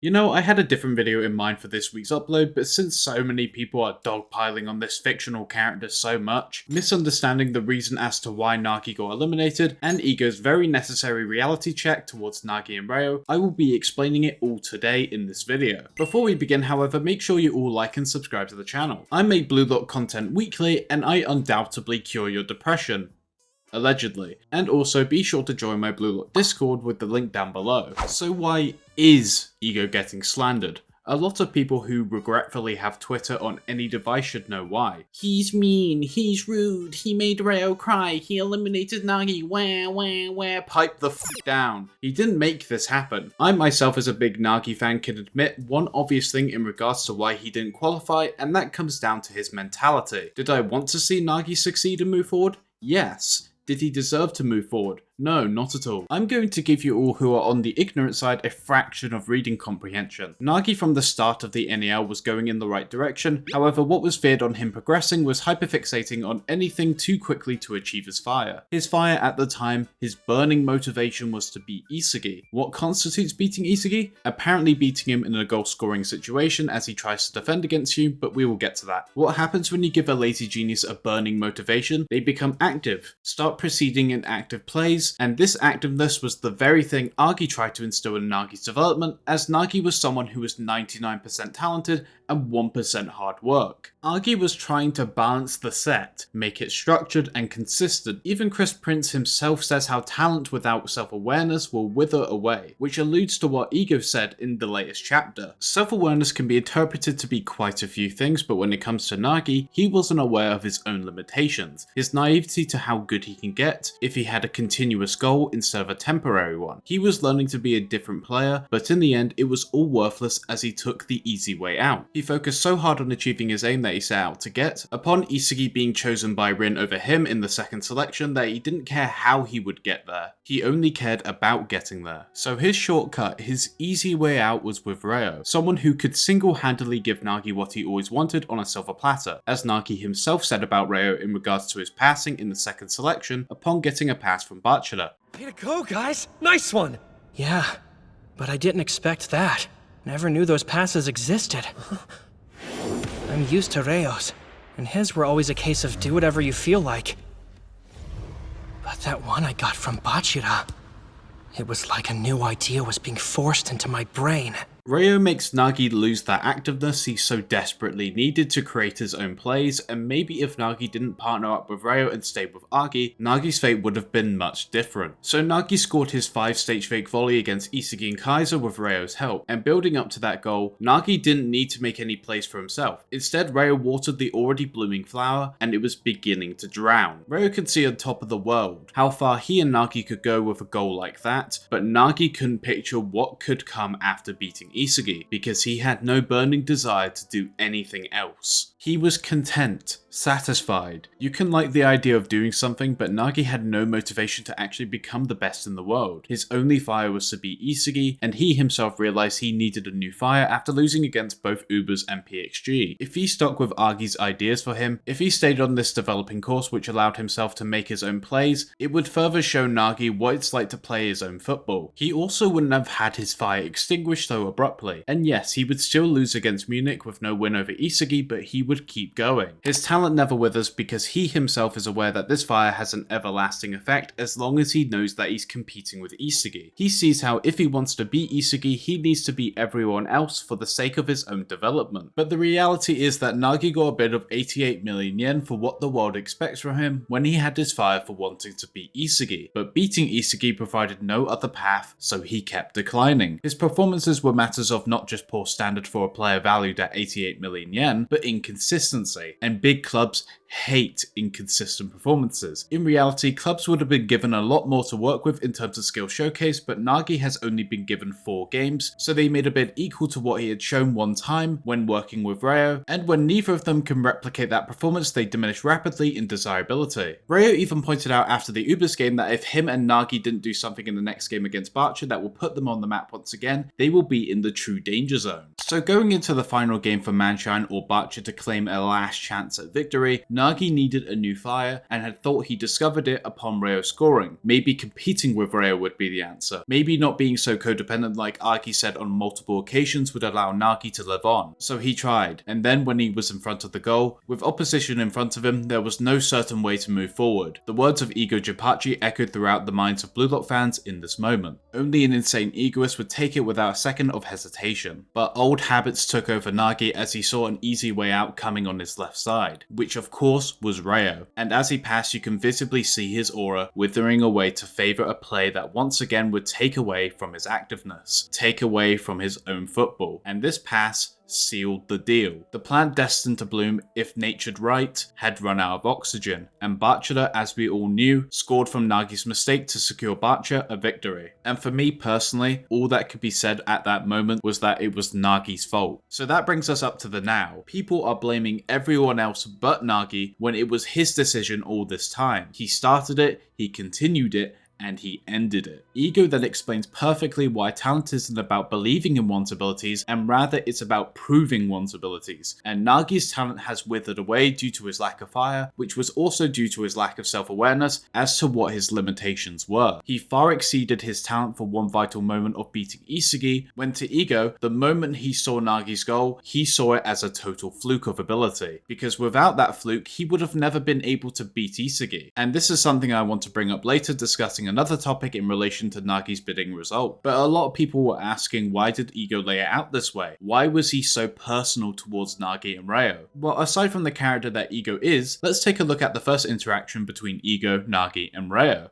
You know, I had a different video in mind for this week's upload, but since so many people are dogpiling on this fictional character so much, misunderstanding the reason as to why Nagi got eliminated, and Ego's very necessary reality check towards Nagi and Ryo, I will be explaining it all today in this video. Before we begin, however, make sure you all like and subscribe to the channel. I make BLUELOCK content weekly, and I undoubtedly cure your depression. Allegedly. And also be sure to join my BLUELOCK Discord with the link down below. So why is Ego getting slandered? A lot of people who regretfully have Twitter on any device should know why. He's mean, he's rude, he made Ryo cry, he eliminated Nagi, wah wah wah, pipe the f down. He didn't make this happen. I myself as a big Nagi fan can admit one obvious thing in regards to why he didn't qualify, and that comes down to his mentality. Did I want to see Nagi succeed and move forward? Yes. Did he deserve to move forward? No, not at all. I'm going to give you all who are on the ignorant side a fraction of reading comprehension. Nagi from the start of the NEL was going in the right direction, however what was feared on him progressing was hyperfixating on anything too quickly to achieve his fire. His fire at the time, his burning motivation was to beat Isagi. What constitutes beating Isagi? Apparently beating him in a goal scoring situation as he tries to defend against you, but we will get to that. What happens when you give a lazy genius a burning motivation? They become active, start proceeding in active plays, and this activeness was the very thing Agi tried to instill in Nagi's development, as Nagi was someone who was 99% talented and 1% hard work. Agi was trying to balance the set, make it structured and consistent. Even Chris Prince himself says how talent without self-awareness will wither away, which alludes to what Ego said in the latest chapter. Self-awareness can be interpreted to be quite a few things, but when it comes to Nagi, he wasn't aware of his own limitations, his naivety to how good he can get if he had a continuous goal instead of a temporary one. He was learning to be a different player, but in the end it was all worthless as he took the easy way out. He focused so hard on achieving his aim that he set out to get, upon Isagi being chosen by Rin over him in the second selection, that he didn't care how he would get there. He only cared about getting there. So his shortcut, his easy way out was with Ryo, someone who could single-handedly give Nagi what he always wanted on a silver platter, as Nagi himself said about Ryo in regards to his passing in the second selection upon getting a pass from Bachelor. Way to go, guys! Nice one! Yeah, but I didn't expect that. Never knew those passes existed. I'm used to Ryo's, and his were always a case of do whatever you feel like. But that one I got from Bachira, it was like a new idea was being forced into my brain. Ryo makes Nagi lose that activeness he so desperately needed to create his own plays, and maybe if Nagi didn't partner up with Ryo and stayed with Agi, Nagi's fate would have been much different. So Nagi scored his 5-stage fake volley against Isagi and Kaiser with Ryo's help, and building up to that goal, Nagi didn't need to make any plays for himself. Instead, Ryo watered the already blooming flower, and it was beginning to drown. Ryo could see on top of the world how far he and Nagi could go with a goal like that, but Nagi couldn't picture what could come after beating Isagi, because he had no burning desire to do anything else. He was content, satisfied. You can like the idea of doing something, but Nagi had no motivation to actually become the best in the world. His only fire was to beat Isagi, and he himself realized he needed a new fire after losing against both Ubers and PXG. If he stuck with Agi's ideas for him, if he stayed on this developing course which allowed himself to make his own plays, it would further show Nagi what it's like to play his own football. He also wouldn't have had his fire extinguished so abruptly, and yes, he would still lose against Munich with no win over Isagi, but he would keep going. His talent never withers because he himself is aware that this fire has an everlasting effect as long as he knows that he's competing with Isagi. He sees how if he wants to beat Isagi, he needs to beat everyone else for the sake of his own development. But the reality is that Nagi got a bid of 88 million yen for what the world expects from him when he had his fire for wanting to beat Isagi. But beating Isagi provided no other path, so he kept declining. His performances were matters of not just poor standard for a player valued at 88 million yen, but inconsistency, and big clubs hate inconsistent performances. In reality, clubs would have been given a lot more to work with in terms of skill showcase, but Nagi has only been given 4 games, so they made a bid equal to what he had shown one time when working with Ryo, and when neither of them can replicate that performance, they diminish rapidly in desirability. Ryo even pointed out after the Ubers game that if him and Nagi didn't do something in the next game against Barcher that will put them on the map once again, they will be in the true danger zone. So going into the final game for Manshine or Bacha to claim a last chance at victory, Nagi needed a new flyer and had thought he discovered it upon Ryo scoring. Maybe competing with Ryo would be the answer. Maybe not being so codependent like Agi said on multiple occasions would allow Nagi to live on. So he tried, and then when he was in front of the goal, with opposition in front of him, there was no certain way to move forward. The words of Ego Jinpachi echoed throughout the minds of BLUELOCK fans in this moment. Only an insane egoist would take it without a second of hesitation. But old habits took over Nagi as he saw an easy way out coming on his left side, which of course was Ryo. And as he passed, you can visibly see his aura withering away to favour a play that once again would take away from his activeness, take away from his own football. And this pass sealed the deal. The plant destined to bloom, if natured right, had run out of oxygen, and Bachara, as we all knew, scored from Nagi's mistake to secure Bacha a victory. And for me personally, all that could be said at that moment was that it was Nagi's fault. So that brings us up to the now. People are blaming everyone else but Nagi when it was his decision all this time. He started it, he continued it, and he ended it. Ego then explains perfectly why talent isn't about believing in one's abilities, and rather it's about proving one's abilities. And Nagi's talent has withered away due to his lack of fire, which was also due to his lack of self-awareness as to what his limitations were. He far exceeded his talent for one vital moment of beating Isagi, when to Ego, the moment he saw Nagi's goal, he saw it as a total fluke of ability. Because without that fluke, he would have never been able to beat Isagi. And this is something I want to bring up later, discussing another topic in relation to Nagi's bidding result. But a lot of people were asking, why did Ego lay it out this way? Why was he so personal towards Nagi and Ryo? Well, aside from the character that Ego is, let's take a look at the first interaction between Ego, Nagi and Ryo.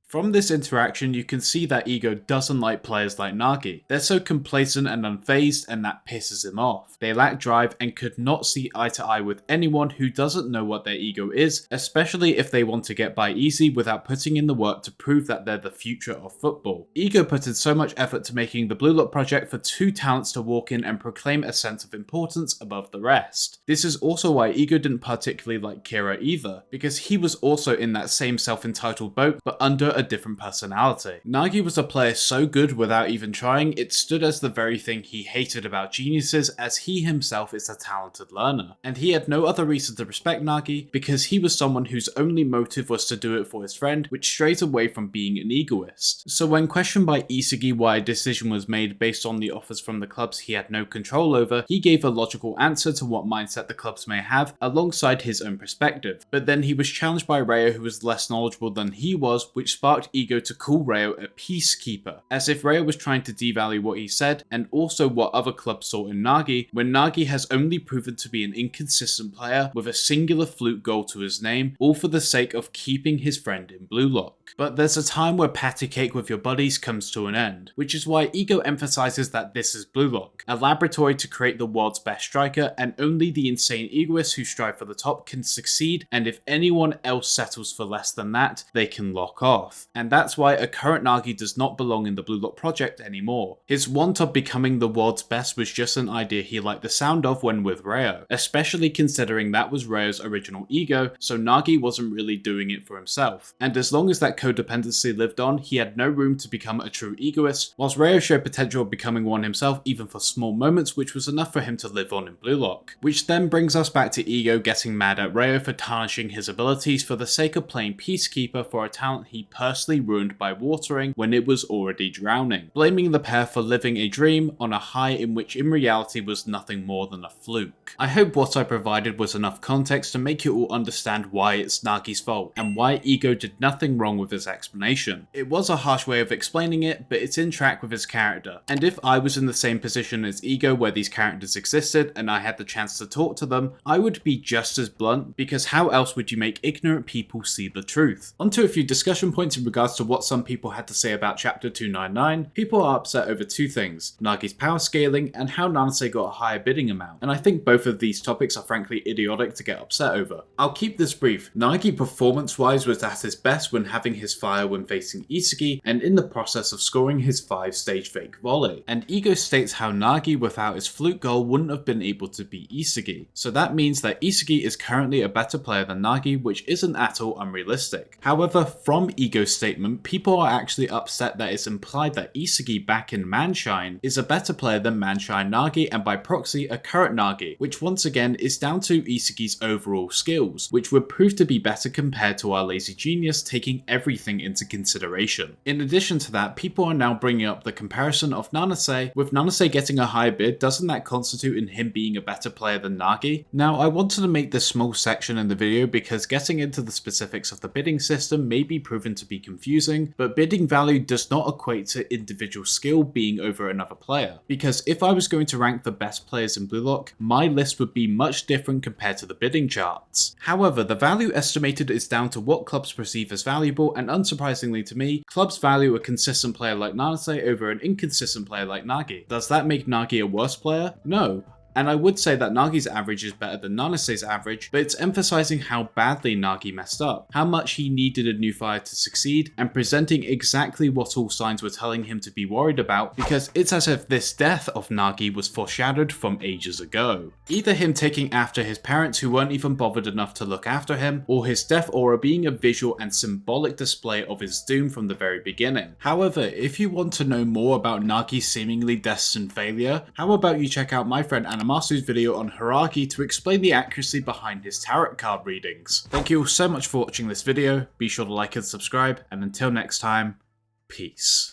From this interaction, you can see that Ego doesn't like players like Nagi. They're so complacent and unfazed, and that pisses him off. They lack drive and could not see eye to eye with anyone who doesn't know what their ego is, especially if they want to get by easy without putting in the work to prove that they're the future of football. Ego put in so much effort to making the BLUELOCK project for two talents to walk in and proclaim a sense of importance above the rest. This is also why Ego didn't particularly like Kira either, because he was also in that same self-entitled boat, but under a different personality. Nagi was a player so good without even trying, it stood as the very thing he hated about geniuses, as he himself is a talented learner. And he had no other reason to respect Nagi, because he was someone whose only motive was to do it for his friend, which strayed away from being an egoist. So when questioned by Isagi why a decision was made based on the offers from the clubs he had no control over, he gave a logical answer to what mindset the clubs may have, alongside his own perspective. But then he was challenged by Ryo, who was less knowledgeable than he was, which sparked Ego to call Ryo a peacekeeper, as if Ryo was trying to devalue what he said, and also what other clubs saw in Nagi, when Nagi has only proven to be an inconsistent player with a singular fluke goal to his name, all for the sake of keeping his friend in BLUELOCK. But there's a time where patty cake with your buddies comes to an end, which is why Ego emphasizes that this is BLUELOCK, a laboratory to create the world's best striker, and only the insane egoists who strive for the top can succeed, and if anyone else settles for less than that, they can lock off. And that's why a current Nagi does not belong in the BLUELOCK project anymore. His want of becoming the world's best was just an idea he liked the sound of when with Ryo, especially considering that was Ryo's original ego, so Nagi wasn't really doing it for himself. And as long as that codependency lived on, he had no room to become a true egoist, whilst Ryo showed potential of becoming one himself even for small moments, which was enough for him to live on in BLUELOCK. Which then brings us back to Ego getting mad at Ryo for tarnishing his abilities for the sake of playing peacekeeper for a talent he personally ruined by watering when it was already drowning, blaming the pair for living a dream on a high in which in reality was nothing more than a fluke. I hope what I provided was enough context to make you all understand why it's Nagi's fault, and why Ego did nothing wrong with his explanation. It was a harsh way of explaining it, but it's in track with his character, and if I was in the same position as Ego where these characters existed and I had the chance to talk to them, I would be just as blunt, because how else would you make ignorant people see the truth? Onto a few discussion points in regards to what some people had to say about chapter 299. People are upset over two things: Nagi's power scaling and how Nanase got a higher bidding amount, and I think both of these topics are frankly idiotic to get upset over. I'll keep this brief. Nagi performance wise was at his best when having his fire when facing Isagi, and in the process of scoring his 5-stage fake volley. And Ego states how Nagi without his fluke goal wouldn't have been able to beat Isagi, so that means that Isagi is currently a better player than Nagi, which isn't at all unrealistic. However, from Ego Igo's statement, people are actually upset that it's implied that Isagi back in Manshine is a better player than Manshine Nagi and by proxy a current Nagi, which once again is down to Isagi's overall skills, which would prove to be better compared to our lazy genius taking everything into consideration. In addition to that, people are now bringing up the comparison of Nanase. With Nanase getting a higher bid, doesn't that constitute in him being a better player than Nagi? Now, I wanted to make this small section in the video because getting into the specifics of the bidding system may be proven to be confusing, but bidding value does not equate to individual skill being over another player. Because if I was going to rank the best players in BLUELOCK, my list would be much different compared to the bidding charts. However, the value estimated is down to what clubs perceive as valuable, and unsurprisingly to me, clubs value a consistent player like Nanase over an inconsistent player like Nagi. Does that make Nagi a worse player? No. And I would say that Nagi's average is better than Nanase's average, but it's emphasizing how badly Nagi messed up, how much he needed a new fire to succeed, and presenting exactly what all signs were telling him to be worried about, because it's as if this death of Nagi was foreshadowed from ages ago. Either him taking after his parents who weren't even bothered enough to look after him, or his death aura being a visual and symbolic display of his doom from the very beginning. However, if you want to know more about Nagi's seemingly destined failure, how about you check out my friend Masu's video on Hiragi to explain the accuracy behind his tarot card readings. Thank you all so much for watching this video, be sure to like and subscribe, and until next time, peace.